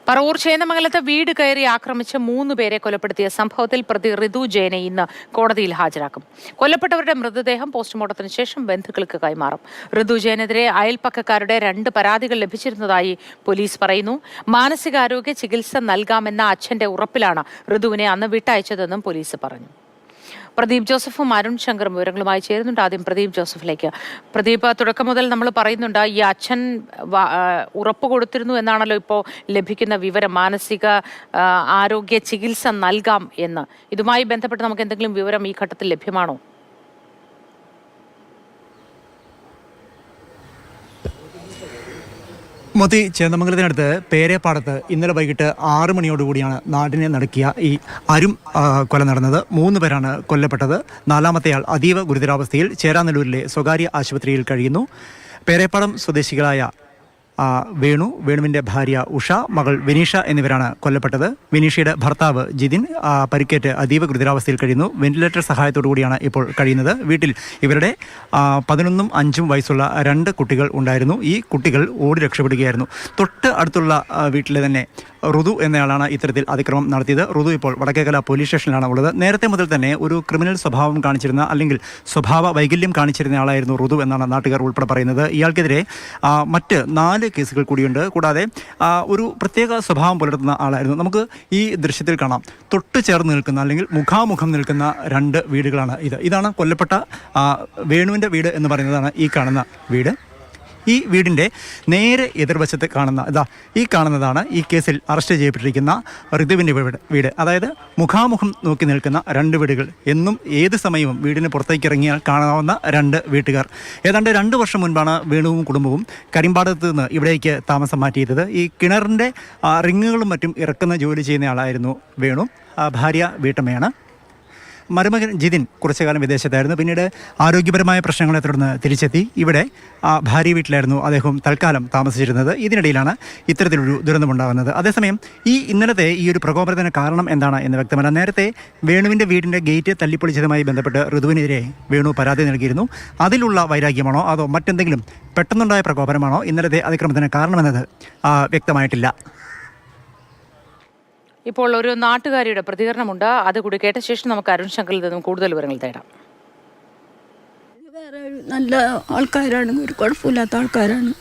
പറവൂർ ചേന്നമംഗലത്ത് വീട് കയറി ആക്രമിച്ച് 3 പേരെ കൊലപ്പെടുത്തിയ സംഭവത്തിൽ പ്രതി ഋതു ജയനെ ഇന്ന് കോടതിയിൽ ഹാജരാക്കും. കൊല്ലപ്പെട്ടവരുടെ മൃതദേഹം പോസ്റ്റ്മോർട്ടത്തിന് ശേഷം ബന്ധുക്കൾക്ക് കൈമാറും. ഋതു ജയനെതിരെ അയൽപ്പക്കക്കാരുടെ 2 പരാതികൾ ലഭിച്ചിരുന്നതായി പോലീസ് പറയുന്നു. മാനസികാരോഗ്യ ചികിത്സ നൽകാമെന്ന അച്ഛന്റെ ഉറപ്പിലാണ് ഋതുവിനെ അന്ന് വിട്ടയച്ചതെന്നും പോലീസ് പറഞ്ഞു. പ്രദീപ് ജോസഫും അരുൺ ശങ്കറും വിവരങ്ങളുമായി ചേരുന്നുണ്ട്. ആദ്യം പ്രദീപ് ജോസഫിലേക്ക്. പ്രദീപ്, തുടക്കം മുതൽ നമ്മൾ പറയുന്നുണ്ട് ഈ അച്ഛൻ ഉറപ്പ് കൊടുത്തിരുന്നു എന്നാണല്ലോ ഇപ്പോൾ ലഭിക്കുന്ന വിവരം, മാനസിക ആരോഗ്യ ചികിത്സ നൽകാം എന്ന്. ഇതുമായി ബന്ധപ്പെട്ട് നമുക്ക് എന്തെങ്കിലും വിവരം ഈ ഘട്ടത്തിൽ ലഭ്യമാണോ? മോത്തി, ചേന്നമംഗലത്തിനടുത്ത് പേരേപ്പാടത്ത് ഇന്നലെ വൈകിട്ട് 6 മണിയോടുകൂടിയാണ് നാടിനെ നടുക്കിയ ഈ അരും കൊല നടന്നത്. 3 പേരാണ് കൊല്ലപ്പെട്ടത്. 4-മത്തെയാൾ അതീവ ഗുരുതരാവസ്ഥയിൽ ചേരാനെല്ലൂരിലെ സ്വകാര്യ ആശുപത്രിയിൽ കഴിയുന്നു. പേരേപ്പാടം സ്വദേശികളായ വേണുവിൻ്റെ ഭാര്യ ഉഷ, മകൾ വിനീഷ എന്നിവരാണ് കൊല്ലപ്പെട്ടത്. വിനീഷയുടെ ഭർത്താവ് ജിതിൻ പരിക്കേറ്റ് അതീവ ഗുരുതരാവസ്ഥയിൽ കഴിയുന്നു. വെന്റിലേറ്റർ സഹായത്തോടു കൂടിയാണ് ഇപ്പോൾ കഴിയുന്നത്. വീട്ടിൽ ഇവരുടെ 11ഉം 5ഉം വയസ്സുള്ള 2 കുട്ടികൾ ഉണ്ടായിരുന്നു. ഈ കുട്ടികൾ ഓടി രക്ഷപ്പെടുകയായിരുന്നു. തൊട്ട് അടുത്തുള്ള വീട്ടിലെ തന്നെ ഋതു എന്നയാളാണ് ഇത്തരത്തിൽ അതിക്രമം നടത്തിയത്. ഋതു ഇപ്പോൾ വടക്കേക്കല പോലീസ് സ്റ്റേഷനിലാണ് ഉള്ളത്. നേരത്തെ മുതൽ തന്നെ ഒരു ക്രിമിനൽ സ്വഭാവം കാണിച്ചിരുന്ന, അല്ലെങ്കിൽ സ്വഭാവ വൈകല്യം കാണിച്ചിരുന്ന ആളായിരുന്നു ഋതു എന്നാണ് നാട്ടുകാർ ഉൾപ്പെടെ പറയുന്നത്. ഇയാൾക്കെതിരെ മറ്റ് 4 കേസുകൾ കൂടിയുണ്ട്. കൂടാതെ ഒരു പ്രത്യേക സ്വഭാവം പുലർത്തുന്ന ആളായിരുന്നു. നമുക്ക് ഈ ദൃശ്യത്തിൽ കാണാം, തൊട്ട് ചേർന്ന് നിൽക്കുന്ന, അല്ലെങ്കിൽ മുഖാമുഖം നിൽക്കുന്ന 2 വീടുകളാണ് ഇത്. ഇതാണ് കൊല്ലപ്പെട്ട വേണുവിൻ്റെ വീട് എന്ന് പറയുന്നതാണ് ഈ കാണുന്ന വീട്. ഈ വീടിൻ്റെ നേരെ എതിർവശത്ത് ഈ കാണുന്നതാണ് ഈ കേസിൽ അറസ്റ്റ് ചെയ്യപ്പെട്ടിരിക്കുന്ന ഋതുവിൻ്റെ വീട്. അതായത് മുഖാമുഖം നോക്കി നിൽക്കുന്ന 2 വീടുകൾ. എന്നും ഏത് സമയവും വീടിന് പുറത്തേക്ക് ഇറങ്ങിയാൽ കാണാവുന്ന 2 വീട്ടുകാർ. ഏതാണ്ട് 2 വർഷം മുൻപാണ് വേണുവും കുടുംബവും കരിമ്പാടത്ത് നിന്ന് ഇവിടേക്ക് താമസം മാറ്റിയത്. ഈ കിണറിൻ്റെ റിങ്ങുകളും മറ്റും ഇറക്കുന്ന ജോലി ചെയ്യുന്ന ആളായിരുന്നു വേണു. ഭാര്യ വീട്ടമ്മയാണ്. മരുമകൻ ജിതിൻ കുറച്ചു കാലം വിദേശത്തായിരുന്നു. പിന്നീട് ആരോഗ്യപരമായ പ്രശ്നങ്ങളെ തുടർന്ന് തിരിച്ചെത്തി. ഇവിടെ ഭാര്യ വീട്ടിലായിരുന്നു അദ്ദേഹം തൽക്കാലം താമസിച്ചിരുന്നത്. ഇതിനിടയിലാണ് ഇത്തരത്തിലൊരു ദുരന്തമുണ്ടാകുന്നത്. അതേസമയം ഇന്നലത്തെ ഈ ഒരു പ്രകോപനത്തിന് കാരണം എന്താണ് എന്ന് വ്യക്തമല്ല. നേരത്തെ വേണുവിൻ്റെ വീടിൻ്റെ ഗേറ്റ് തല്ലിപ്പൊളിച്ചതുമായി ബന്ധപ്പെട്ട് ഋതുവിനെതിരെ വേണു പരാതി നൽകിയിരുന്നു. അതിലുള്ള വൈരാഗ്യമാണോ അതോ മറ്റെന്തെങ്കിലും പെട്ടെന്നുണ്ടായ പ്രകോപനമാണോ ഇന്നലത്തെ അതിക്രമത്തിന് കാരണമെന്നത് വ്യക്തമായിട്ടില്ല. ഇപ്പോൾ ഒരു നാട്ടുകാരിയുടെ പ്രതികരണമുണ്ട്. അതുകൂടി കേട്ട ശേഷം നമുക്ക് അരുൺ ശങ്കറിൽ നിന്നും കൂടുതൽ വിവരങ്ങൾ തേടാം. വേറെ നല്ല ആൾക്കാരാണ്, ഒരു കുഴപ്പമില്ലാത്ത ആൾക്കാരാണ്.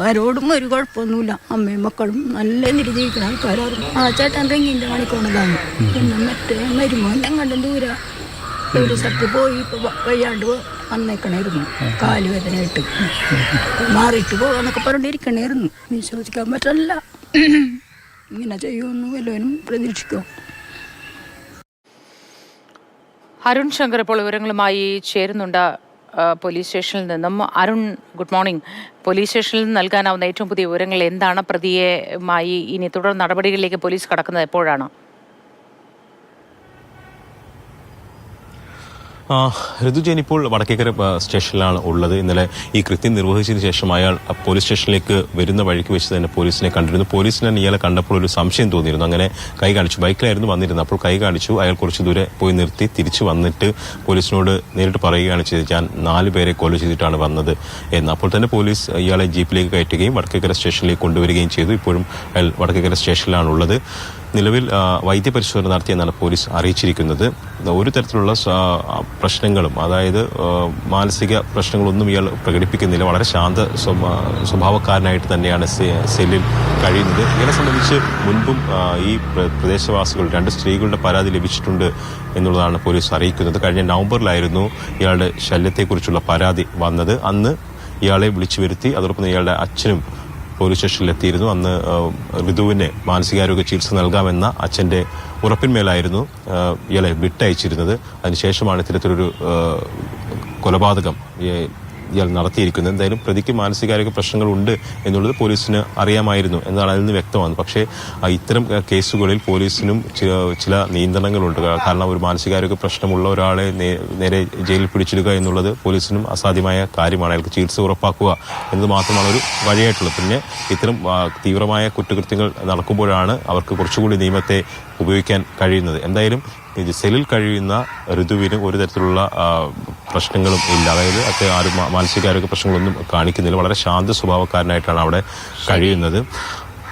ആരോടും ഒരു കുഴപ്പമൊന്നുമില്ല. അമ്മയും മക്കളും നല്ല നിരുജയിക്കുന്ന ആൾക്കാരായിരുന്നു. ചേട്ടൻ റിങ്ങിൻ്റെ മണിക്കോണതാണ്. പിന്നെ മറ്റേ മരുമോനെ കണ്ടും ഒരു സ്ഥലത്ത് പോയി വയ്യാണ്ട് വന്നേക്കണായിരുന്നു. കാലുവേദനയായിട്ട് മാറിയിട്ട് പോകാന്നൊക്കെ പറഞ്ഞിരിക്കണായിരുന്നു. വിശ്വസിക്കാൻ പറ്റില്ല. ഇങ്ങനെ ചെയ്യുമെന്ന് വല്ലവനും പ്രതീക്ഷിക്കും. അരുൺ ശങ്കർ ഇപ്പോൾ വിവരങ്ങളുമായി ചേരുന്നുണ്ട് പോലീസ് സ്റ്റേഷനിൽ നിന്നും. Arun, good morning. പോലീസ് സ്റ്റേഷനിൽ നിന്ന് നൽകാനാവുന്ന ഏറ്റവും പുതിയ വിവരങ്ങൾ എന്താണ്? പ്രതിയുമായി ഇനി തുടർ നടപടികളിലേക്ക് പോലീസ് കടക്കുന്നത് എപ്പോഴാണ്? ഋതു ജയൻ ഇപ്പോൾ വടക്കേക്കര സ്റ്റേഷനിലാണ് ഉള്ളത്. ഇന്നലെ ഈ കൃത്യം നിർവഹിച്ചതിന് ശേഷം അയാൾ പോലീസ് സ്റ്റേഷനിലേക്ക് വരുന്ന വഴിക്ക് വെച്ച് തന്നെ പോലീസിനെ കണ്ടിരുന്നു. പോലീസിന് തന്നെ ഇയാളെ കണ്ടപ്പോൾ ഒരു സംശയം തോന്നിയിരുന്നു. അങ്ങനെ കൈ കാണിച്ചു. ബൈക്കിലായിരുന്നു വന്നിരുന്നത്. അപ്പോൾ കൈ കാണിച്ചു. അയാൾ കുറച്ച് ദൂരെ പോയി നിർത്തി തിരിച്ചു വന്നിട്ട് പോലീസിനോട് നേരിട്ട് പറയുകയാണ് ചെയ്തത്, ഞാൻ 4 പേരെ കൊല ചെയ്തിട്ടാണ് വന്നത് എന്ന്. അപ്പോൾ തന്നെ പോലീസ് ഇയാളെ ജീപ്പിലേക്ക് കയറ്റുകയും വടക്കേക്കര സ്റ്റേഷനിലേക്ക് കൊണ്ടുവരികയും ചെയ്തു. ഇപ്പോഴും അയാൾ വടക്കേക്കര സ്റ്റേഷനിലാണുള്ളത്. നിലവിൽ വൈദ്യപരിശോധന നടത്തിയെന്നാണ് പോലീസ് അറിയിച്ചിരിക്കുന്നത്. ഒരു തരത്തിലുള്ള പ്രശ്നങ്ങളും, അതായത് മാനസിക പ്രശ്നങ്ങളൊന്നും ഇയാൾ പ്രകടിപ്പിക്കുന്നില്ല. വളരെ ശാന്ത സ്വഭാവക്കാരനായിട്ട് തന്നെയാണ് സെല്ലിൽ കഴിയുന്നത്. ഇയാളെ സംബന്ധിച്ച് മുൻപും ഈ പ്രദേശവാസികൾ 2 സ്ത്രീകളുടെ പരാതി ലഭിച്ചിട്ടുണ്ട് എന്നുള്ളതാണ് പോലീസ് അറിയിക്കുന്നത്. കഴിഞ്ഞ നവംബറിലായിരുന്നു ഇയാളുടെ ശല്യത്തെക്കുറിച്ചുള്ള പരാതി വന്നത്. അന്ന് ഇയാളെ വിളിച്ചു വരുത്തി. അതോടൊപ്പം ഇയാളുടെ അച്ഛനും പോലീസ് സ്റ്റേഷനിലെത്തിയിരുന്നു. അന്ന് ഋതുവിന് മാനസികാരോഗ്യ ചികിത്സ നൽകാമെന്ന അച്ഛൻ്റെ ഉറപ്പിന്മേലായിരുന്നു ഇയാളെ വിട്ടയച്ചിരുന്നത്. അതിനുശേഷമാണ് ഇത്തരത്തിലൊരു കൊലപാതകം ഇയാൾ നടത്തിയിരിക്കുന്നത്. എന്തായാലും പ്രതിക്ക് മാനസികാരോഗ്യ പ്രശ്നങ്ങളുണ്ട് എന്നുള്ളത് പോലീസിന് അറിയാമായിരുന്നു എന്നാണ് അതിൽ നിന്ന് വ്യക്തമാകുന്നത്. പക്ഷേ ഇത്തരം കേസുകളിൽ പോലീസിനും ചില നിയന്ത്രണങ്ങളുണ്ട്. കാരണം ഒരു മാനസികാരോഗ്യ പ്രശ്നമുള്ള ഒരാളെ നേരെ ജയിലിൽ പിടിച്ചിടുക എന്നുള്ളത് പോലീസിനും അസാധ്യമായ കാര്യമാണ്. അയാൾക്ക് ചികിത്സ ഉറപ്പാക്കുക എന്നത് മാത്രമാണ് ഒരു വഴിയായിട്ടുള്ളത്. പിന്നെ ഇത്തരം തീവ്രമായ കുറ്റകൃത്യങ്ങൾ നടക്കുമ്പോഴാണ് അവർക്ക് കുറച്ചുകൂടി നിയമത്തെ ഉപയോഗിക്കാൻ കഴിയുന്നത്. എന്തായാലും സെല്ലിൽ കഴിയുന്ന ഋതുവിന് ഒരു തരത്തിലുള്ള പ്രശ്നങ്ങളും ഇല്ല. അതായത് ആരും മാനസികാരോഗ്യ പ്രശ്നങ്ങളൊന്നും കാണിക്കുന്നില്ല. വളരെ ശാന്ത സ്വഭാവക്കാരനായിട്ടാണ് അവിടെ കഴിയുന്നത്.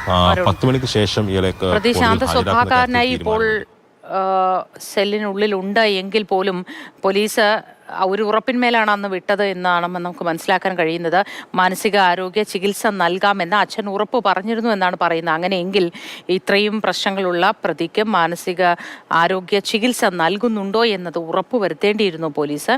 10 മണിക്ക് ശേഷം ഇയാളെ പ്രതി കോടതിയിൽ ശാന്ത ഹാജരാക്കുന്ന സ്വഭാവക്കാരനായി കാര്യത്തിൽ ഇപ്പോൾ സെല്ലിനുള്ളിലുണ്ട് എങ്കിൽ പോലും പോലീസ് ഒരു ഉറപ്പിന്മേലാണ് അന്ന് വിട്ടത് എന്നാണ് നമുക്ക് മനസ്സിലാക്കാൻ കഴിയുന്നത്. മാനസിക ആരോഗ്യ ചികിത്സ നൽകാമെന്ന് അച്ഛൻ ഉറപ്പ് പറഞ്ഞിരുന്നു എന്നാണ് പറയുന്നത്. അങ്ങനെയെങ്കിൽ ഇത്രയും പ്രശ്നങ്ങളുള്ള പ്രതിക്ക് മാനസിക ആരോഗ്യ ചികിത്സ നൽകുന്നുണ്ടോ എന്നത് ഉറപ്പ് വരുത്തേണ്ടിയിരുന്നു പോലീസ്.